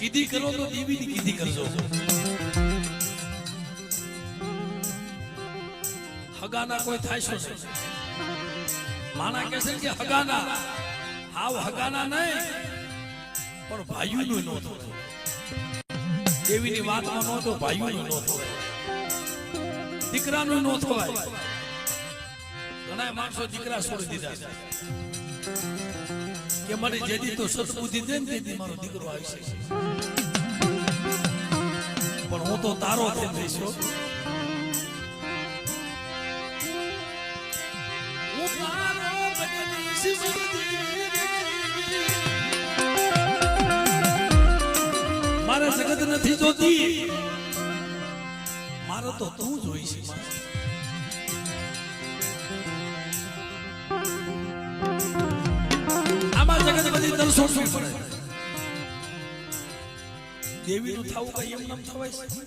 કીધી કરો તો દેવીની કીધી કરજો. હગાના કોઈ થાય છે માણા કહે છે કે હગાના હાવ હગાના નહીં પણ ભાઈઓનું ન થતું. દેવીની વાતમાં ન તો ભાઈઓનું ન થવાય, દીકરાનું ન થવાય. ઘણા માણસો દીકરા છોડી દીધા કે મને જેદી તો સદબુદ્ધિ દે ને તેથી મારો દીકરો આવશે, પણ હું તો તારો થઈ જઈશ. મારે જગત નથી જોતી, મારે તો તું જોઈ છે. આમાં જગત બધી દર્શો પડે. દેવીનું થવું કઈ એમ નામ થવાય છે?